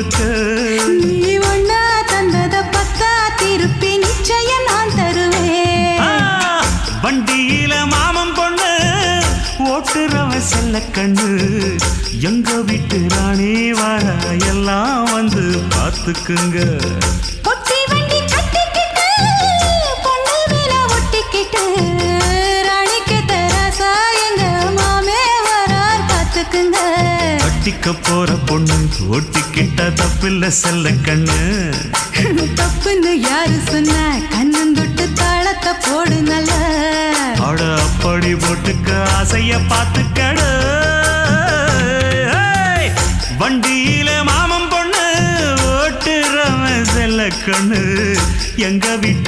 கொடுக்க நீ ஒன்னா தந்தத பத்தா திருப்பி நிச்சயம் நான் தருவேன் வண்டியில மாமன் பொண்ணு ஓட்டுறவன் செல்ல கண்ணு எங்க வீட்டு ராணி வர எல்லாம் வந்து பார்த்துக்குங்க பொட்டி வண்டி கட்டிக்கிட்டு பொண்ணு மேல ஒட்டிக்கிட்டு ராணிக்கு தராசா எங்க மாமே வரார் பார்த்துக்குங்க கட்டிக்க போற பொண்ணு ஒட்டிக்கிட்ட தப்பில்ல செல்ல கண்ணு தப்புன்னு யாரு சொன்ன கண்ணந்தொட்டு தாளத்தை போடு நல்ல அட அப்படி போட்டுக்க ஆசைய பார்த்துக்கட வண்டியில மாமன் பொண்ணு ஓட்டுறவன் செல்ல கண்ணு எங்க வீட்டு